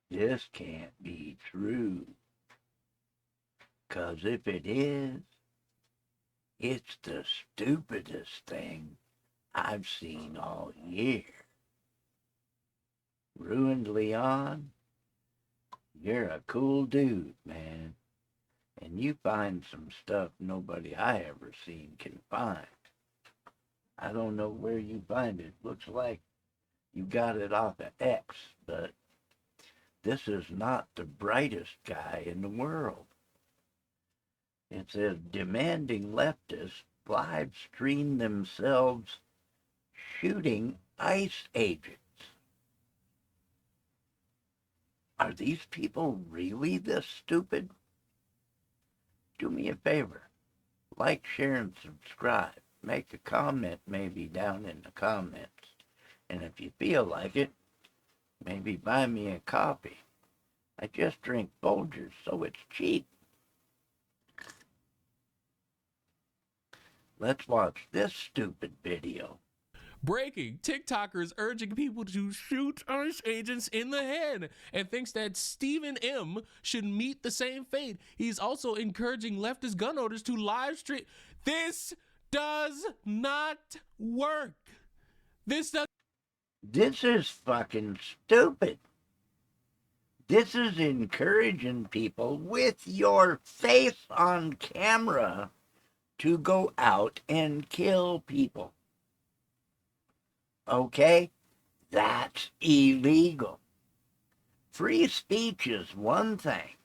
This can't be true. 'Cause if it is, it's the stupidest thing I've seen all year. Ruined Leon, you're a cool dude, man. And you find some stuff nobody I ever seen can find. I don't know where you find it. Looks like you got it off of X, but this is not the brightest guy in the world. It says demanding leftists live stream themselves shooting ICE agents. Are these people really this stupid? Do me a favor. Like, share, and subscribe. Make a comment maybe down in the comments. And if you feel like it, maybe buy me a coffee. I just drink Folgers, so it's cheap. Let's watch this stupid video. Breaking: TikTokers urging people to shoot ICE agents in the head and thinks that Stephen M should meet the same fate. He's also encouraging leftist gun owners to live stream. This does not work. This is fucking stupid. This is encouraging people with your face on camera to go out and kill people. Okay? That's illegal. Free speech is one thing,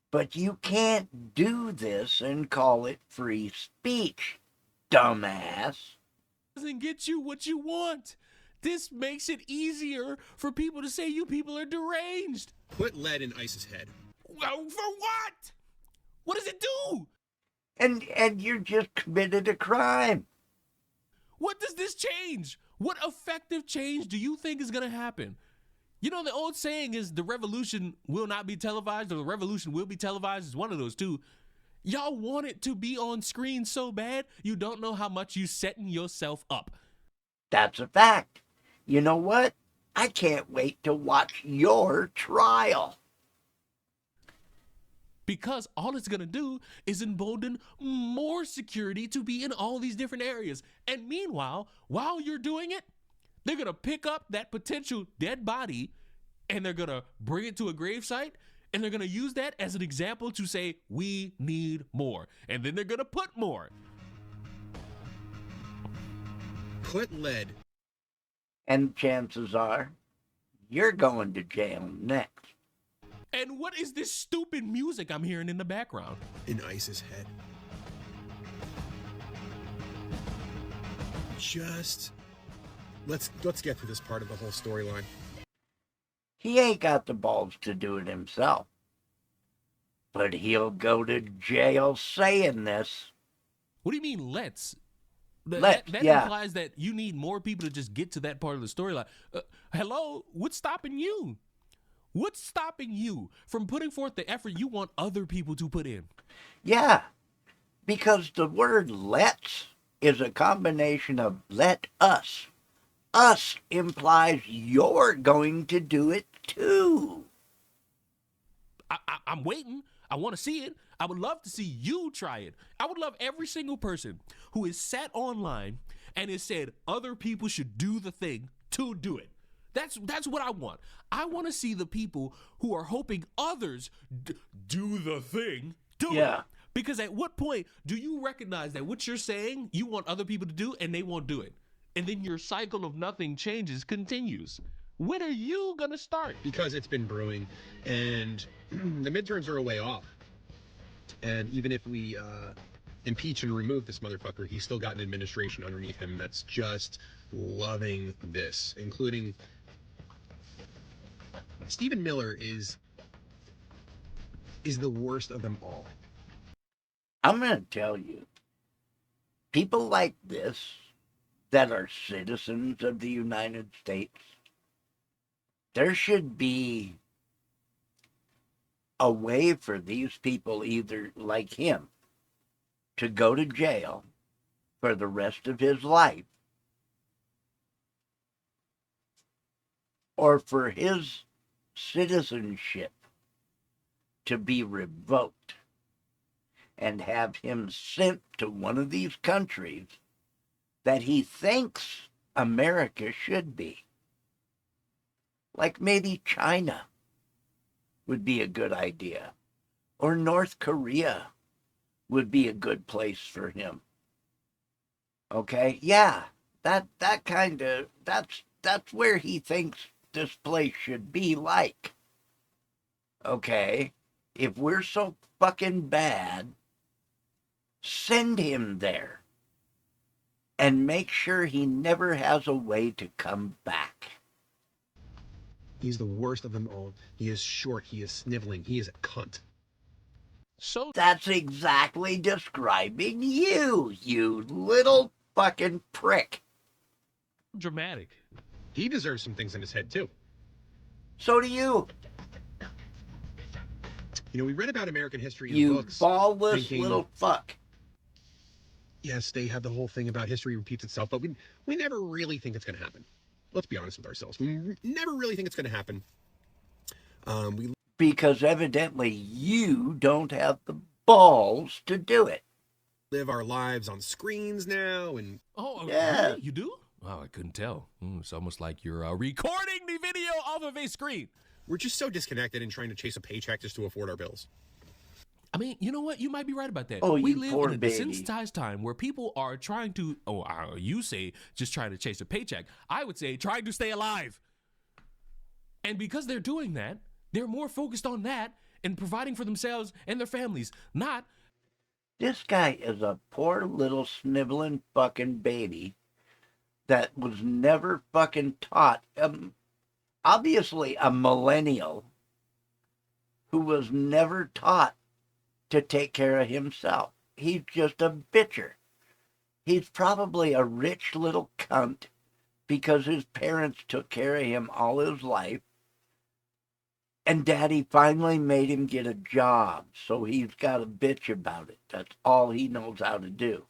but you can't do this and call it free speech, dumbass. doesn't get you what you want. This makes it easier for people to say you people are deranged. Put lead in ICE's head. Well, for what? What does it do? And you just committed a crime. What does this change? What effective change do you think is going to happen? You know, the old saying is the revolution will not be televised, or the revolution will be televised. It's one of those two. Y'all want it to be on screen so bad, you don't know how much you setting yourself up. That's a fact. You know what? I can't wait to watch your trial. Because all it's going to do is embolden more security to be in all these different areas. And meanwhile, while you're doing it, they're going to pick up that potential dead body and they're going to bring it to a gravesite, and they're going to use that as an example to say, we need more. And then they're going to put more. Put lead. And chances are, you're going to jail next. And what is this stupid music I'm hearing in the background? In ICE's head. Just let's get to this part of the whole storyline. He ain't got the balls to do it himself, but he'll go to jail saying this. What do you mean, let's? That yeah. Implies that you need more people to just get to that part of the storyline. Hello? What's stopping you? What's stopping you from putting forth the effort you want other people to put in? Yeah, because the word let's is a combination of let us. Us implies you're going to do it too. I'm waiting. I want to see it. I would love to see you try it. I would love every single person who has sat online and has said other people should do the thing to do it. That's what I want. I want to see the people who are hoping others do the thing, do it. Because at what point do you recognize that what you're saying you want other people to do and they won't do it? And then your cycle of nothing changes continues. When are you going to start? Because it's been brewing, and the midterms are a way off. And even if we impeach and remove this motherfucker, he's still got an administration underneath him that's just loving this, including Stephen Miller is the worst of them all. I'm going to tell you, people like this that are citizens of the United States, there should be a way for these people, either like him, to go to jail for the rest of his life, or for his citizenship to be revoked and have him sent to one of these countries that he thinks America should be. Like maybe China would be a good idea, or North Korea would be a good place for him. Okay, yeah, that's where he thinks this place should be like. Okay, if we're so fucking bad, send him there and make sure he never has a way to come back. He's the worst of them all. He is short. He is sniveling. He is a cunt. So That's exactly describing you, you little fucking prick. dramatic. He deserves some things in his head, too. So do you, You know, we read about American history in you books. ballless thinking- little fuck. Yes, they have the whole thing about history repeats itself, but we never really think it's going to happen. Let's be honest with ourselves. We never really think it's going to happen. We Because evidently you don't have the balls to do it. live our lives on screens now, and Oh, Yeah. really? You do? Oh, I couldn't tell. It's almost like you're recording the video off of a screen. we're just so disconnected and trying to chase a paycheck just to afford our bills. I mean, you know what? You might be right about that. Oh, We you live poor in a baby. desensitized time where people are trying to, you say just trying to chase a paycheck. I would say trying to stay alive. And because they're doing that, they're more focused on that and providing for themselves and their families, not, This guy is a poor little sniveling fucking baby that was never fucking taught. Obviously, a millennial who was never taught to take care of himself. He's just a bitcher. He's probably a rich little cunt because his parents took care of him all his life. And Daddy finally made him get a job, so he's got a bitch about it. That's all he knows how to do.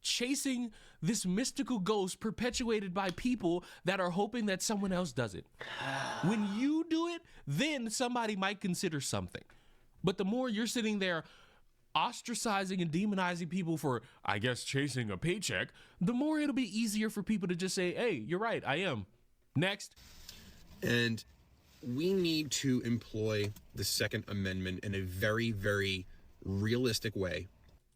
chasing this mystical ghost perpetuated by people that are hoping that someone else does it. When you do it, then somebody might consider something. But the more you're sitting there ostracizing and demonizing people for, I guess, chasing a paycheck, the more it'll be easier for people to just say, hey, you're right, I am. Next. And we need to employ the Second Amendment in a very, very realistic way.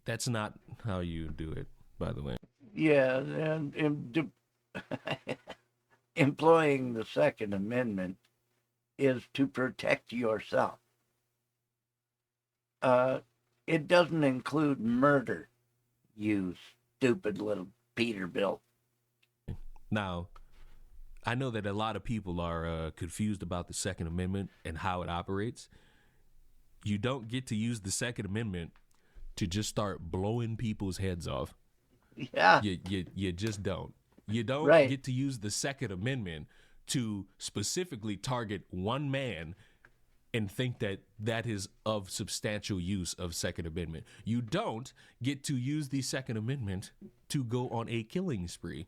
That's not how you do it, by the way. Yeah, and employing the Second Amendment is to protect yourself. It doesn't include murder, you stupid little Peterbilt. Now, I know that a lot of people are confused about the Second Amendment and how it operates. You don't get to use the Second Amendment to just start blowing people's heads off. Yeah, You just don't. You don't Right. get to use the Second Amendment to specifically target one man and think that that is of substantial use of Second Amendment. You don't get to use the Second Amendment to go on a killing spree.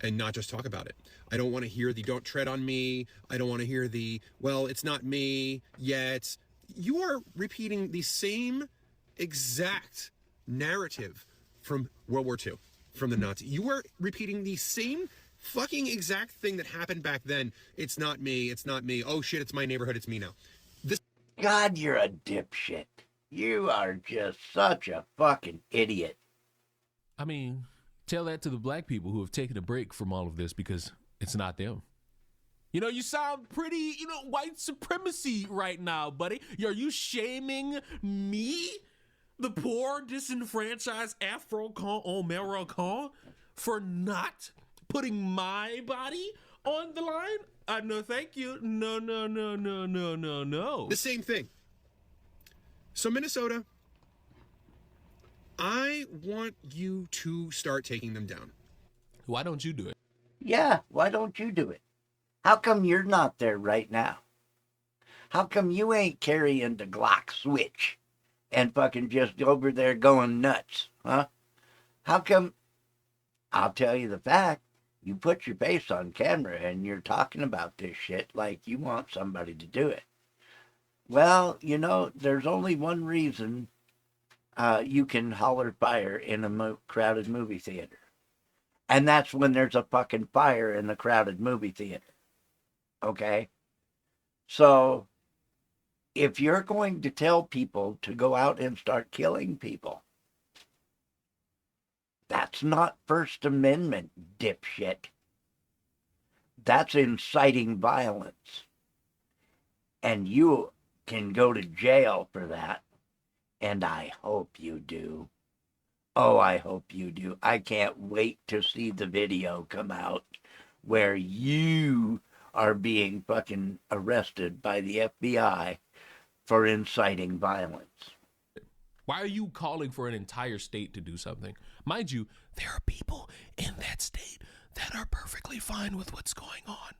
And not just talk about it. I don't want to hear the don't tread on me. I don't want to hear the, well, it's not me yet. You are repeating the same exact narrative from World War II, from the Nazi. You are repeating the same fucking exact thing that happened back then. It's not me. It's not me. Oh shit, it's my neighborhood. It's me now. God, you're a dipshit. You are just such a fucking idiot. I mean, tell that to the black people who have taken a break from all of this because it's not them. You know, you sound pretty, white supremacy right now, buddy. Are you shaming me, the poor, disenfranchised Afro-American, for not putting my body on the line? No, thank you. No. The same thing. So Minnesota, I want you to start taking them down. Why don't you do it? Yeah, why don't you do it? How come you're not there right now? How come you ain't carrying the Glock switch and fucking just over there going nuts, huh? How come? I'll tell you the fact. You put your face on camera and you're talking about this shit like you want somebody to do it. Well, there's only one reason you can holler fire in a crowded movie theater. And that's when there's a fucking fire in the crowded movie theater. Okay? So, if you're going to tell people to go out and start killing people, that's not First Amendment, dipshit. That's inciting violence. And you can go to jail for that. And I hope you do. Oh, I hope you do. I can't wait to see the video come out where you are being fucking arrested by the FBI for inciting violence. Why are you calling for an entire state to do something? Mind you, there are people in that state that are perfectly fine with what's going on.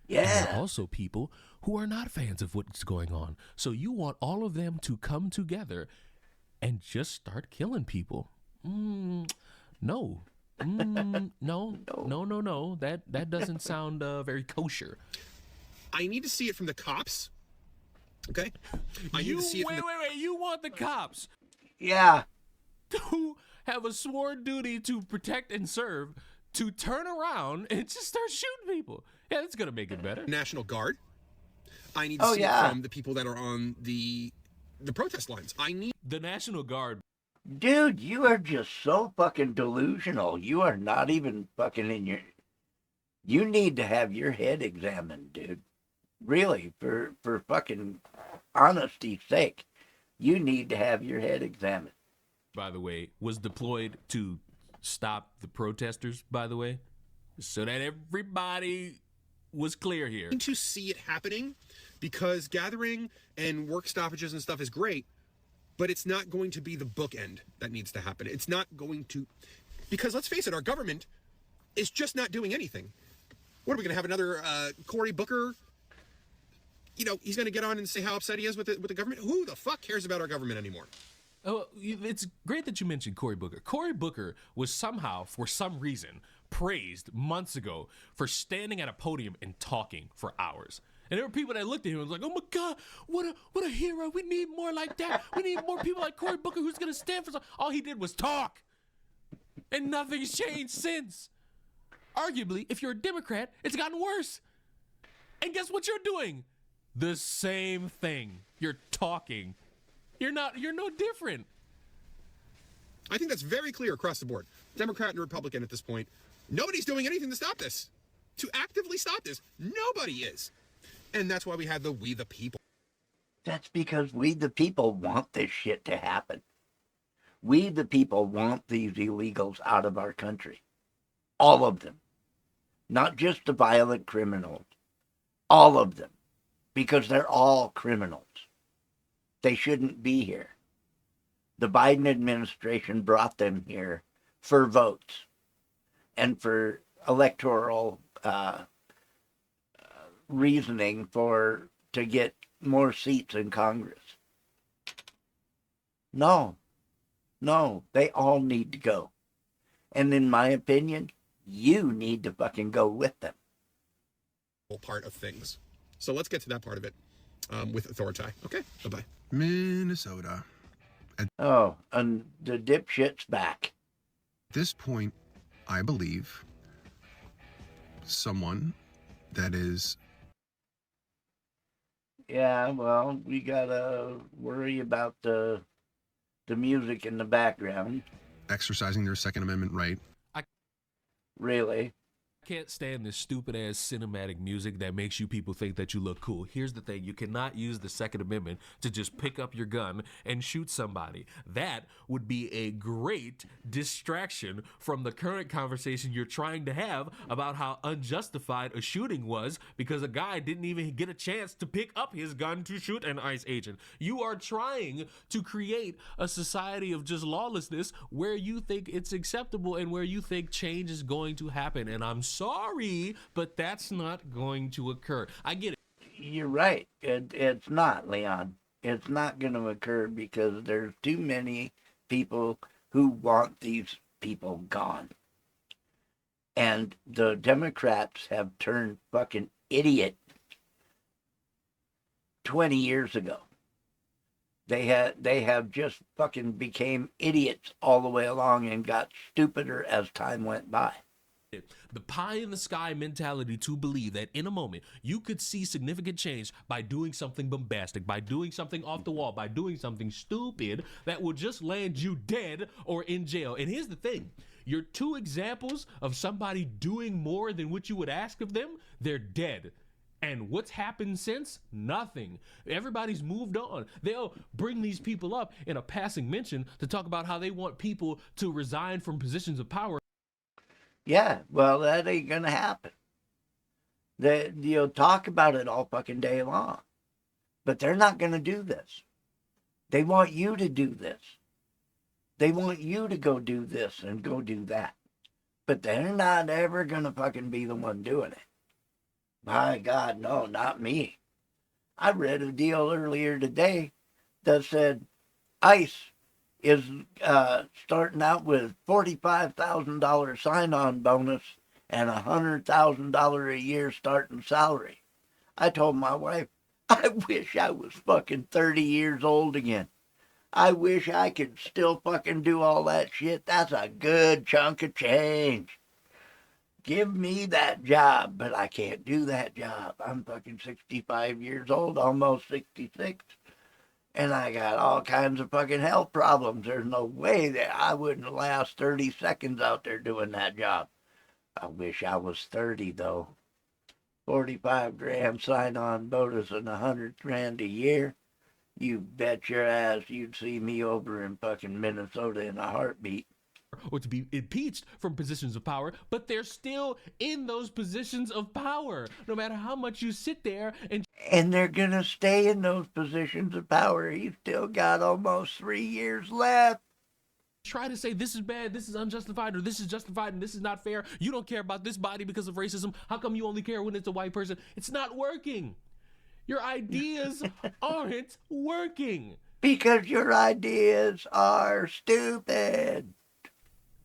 And there are Yeah. also people who are not fans of what's going on. So you want all of them to come together and just start killing people. No. No. That doesn't sound very kosher. I need to see it from the cops. Okay? I need to see it from Wait. You want the cops Yeah. who have a sworn duty to protect and serve to turn around and just start shooting people. Yeah, that's going to make it better. the National Guard. I need to Oh, see yeah. it from the people that are on the protest lines. I need The National Guard. Dude, you are just so fucking delusional. You are not even fucking in your... You need to have your head examined, dude. Really, for fucking honesty's sake. You need to have your head examined. By the way, was deployed to stop the protesters, by the way, so that everybody was clear here. to see it happening because gathering and work stoppages and stuff is great, but it's not going to be the bookend that needs to happen. It's not going to, because let's face it, our government is just not doing anything. What are we going to have another Cory Booker? He's going to get on and say how upset he is with the government. Who the fuck cares about our government anymore? Oh, it's great that you mentioned Cory Booker. Cory Booker was somehow, for some reason, praised months ago for standing at a podium and talking for hours. And there were people that looked at him and was like, "Oh my God, what a hero! We need more like that. We need more people like Cory Booker who's gonna stand for something." All he did was talk, and nothing's changed since. Arguably, if you're a Democrat, it's gotten worse. And guess what you're doing? The same thing. You're talking. You're no different. I think that's very clear across the board. Democrat and Republican at this point. Nobody's doing anything to stop this. To actively stop this. Nobody is. And that's why we had the We the People. That's because we the people want this shit to happen. We the people want these illegals out of our country. All of them. Not just the violent criminals. All of them. Because they're all criminals. They shouldn't be here. The Biden administration brought them here for votes and for electoral reasoning to get more seats in Congress. No, they all need to go. And in my opinion, you need to fucking go with them. Part of things. So let's get to that part of it with Authority. Okay, bye-bye. Minnesota. Oh, and the dipshit's back. At this point, I believe someone that is Yeah, well, we gotta worry about the music in the background. exercising their Second Amendment right. Really. Can't stand this stupid ass cinematic music that makes you people think that you look cool. Here's the thing, you cannot use the Second Amendment to just pick up your gun and shoot somebody. That would be a great distraction from the current conversation you're trying to have about how unjustified a shooting was because a guy didn't even get a chance to pick up his gun to shoot an ICE agent. You are trying to create a society of just lawlessness where you think it's acceptable and where you think change is going to happen. And I'm sorry, but that's not going to occur. I get it. You're right. It's not, Leon. It's not going to occur because there's too many people who want these people gone. And the Democrats have turned fucking idiot 20 years ago. They have just fucking became idiots all the way along and got stupider as time went by. The pie in the sky mentality to believe that in a moment you could see significant change by doing something bombastic, by doing something off the wall, by doing something stupid that will just land you dead or in jail. And here's the thing. Your two examples of somebody doing more than what you would ask of them, they're dead. And what's happened since? Nothing. Everybody's moved on. They'll bring these people up in a passing mention to talk about how they want people to resign from positions of power. Yeah, well, that ain't gonna happen. You'll talk about it all fucking day long, but they're not gonna do this. They want you to do this. They want you to go do this and go do that, but they're not ever gonna fucking be the one doing it. My God, no, not me. I read a deal earlier today that said ICE is starting out with $45,000 sign-on bonus and $100,000 a year starting salary. I told my wife, I wish I was fucking 30 years old again. I wish I could still fucking do all that shit. That's a good chunk of change. Give me that job, but I can't do that job. I'm fucking 65 years old, almost 66. And I got all kinds of fucking health problems. There's no way that I wouldn't last 30 seconds out there doing that job. I wish I was 30, though. 45 grand sign-on bonus and 100 grand a year. You bet your ass you'd see me over in fucking Minnesota in a heartbeat. Or to be impeached from positions of power, but they're still in those positions of power, no matter how much you sit there and they're gonna stay in those positions of power. He's still got almost 3 years left. Try to say this is bad, this is unjustified, or this is justified and this is not fair. You don't care about this body because of racism. How come you only care when it's a white person? It's not working. Your ideas aren't working. Because your ideas are stupid.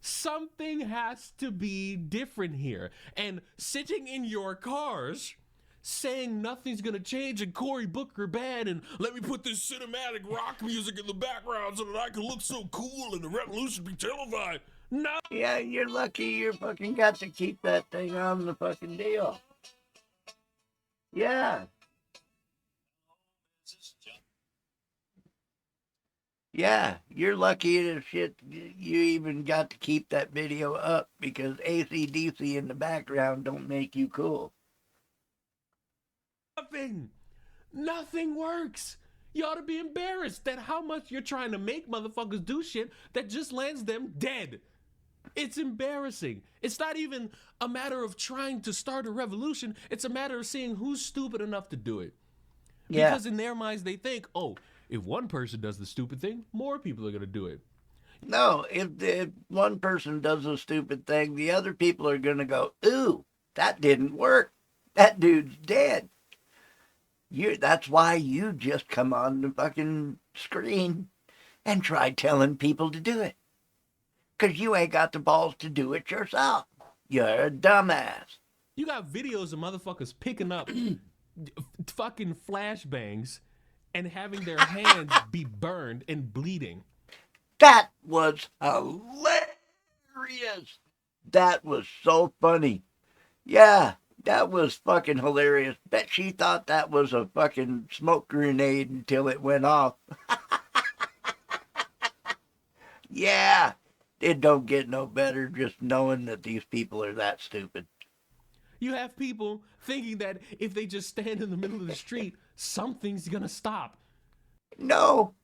Something has to be different here. And sitting in your cars saying nothing's gonna change and Cory Booker bad and let me put this cinematic rock music in the background so that I can look so cool and the revolution be televised. No. Yeah, you're lucky you fucking got to keep that thing on the fucking deal. Yeah. Yeah, you're lucky as shit you even got to keep that video up because AC/DC in the background don't make you cool. Nothing works. You ought to be embarrassed at how much you're trying to make motherfuckers do shit that just lands them dead. It's embarrassing. It's not even a matter of trying to start a revolution. It's a matter of seeing who's stupid enough to do it. Yeah. Because in their minds, they think, oh, if one person does the stupid thing, more people are going to do it. No, if one person does a stupid thing, the other people are going to go, ooh, that didn't work. That dude's dead. That's why you just come on the fucking screen and try telling people to do it. Because you ain't got the balls to do it yourself. You're a dumbass. You got videos of motherfuckers picking up fucking flashbangs and having their hands be burned and bleeding. That was hilarious. That was so funny. Yeah, that was fucking hilarious. Bet she thought that was a fucking smoke grenade until it went off. Yeah, it don't get no better just knowing that these people are that stupid. You have people thinking that if they just stand in the middle of the street, something's gonna stop. No.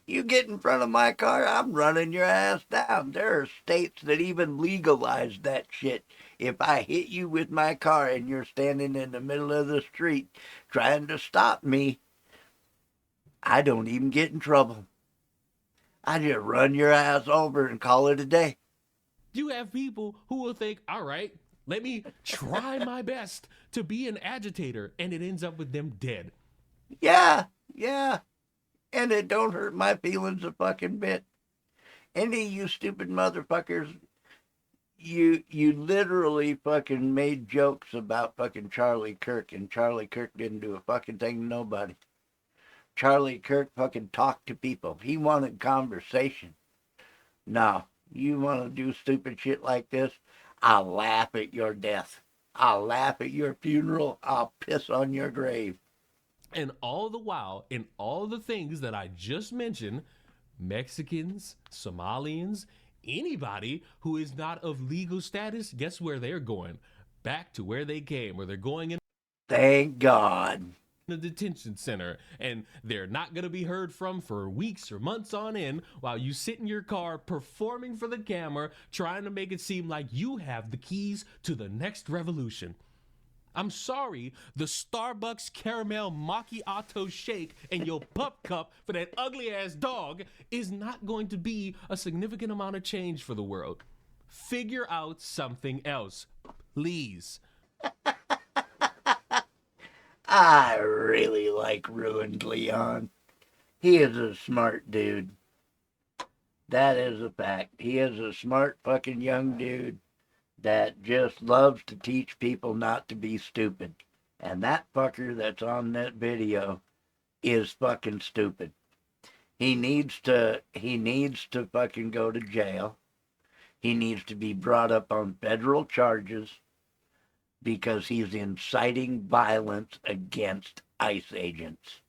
You get in front of my car, I'm running your ass down. There are states that even legalize that shit. If I hit you with my car and you're standing in the middle of the street trying to stop me, I don't even get in trouble. I just run your ass over and call it a day. You have people who will think, all right, let me try my best to be an agitator, and it ends up with them dead. Yeah. And it don't hurt my feelings a fucking bit. Any of you stupid motherfuckers, you literally fucking made jokes about fucking Charlie Kirk, and Charlie Kirk didn't do a fucking thing to nobody. Charlie Kirk fucking talked to people. He wanted conversation. No, you want to do stupid shit like this? I'll laugh at your death. I'll laugh at your funeral. I'll piss on your grave. And all the while, in all the things that I just mentioned, Mexicans, Somalians, anybody who is not of legal status, guess where they're going? Back to where they came, where they're going in Thank God. the detention center, and they're not going to be heard from for weeks or months on end while you sit in your car performing for the camera, trying to make it seem like you have the keys to the next revolution. I'm sorry, the Starbucks caramel macchiato shake in your pup cup for that ugly ass dog is not going to be a significant amount of change for the world. Figure out something else, please. I really like Ruined Leon. He is a smart dude. That is a fact. He is a smart fucking young dude that just loves to teach people not to be stupid. And that fucker that's on that video is fucking stupid. He needs to fucking go to jail. He needs to be brought up on federal charges because he's inciting violence against ICE agents.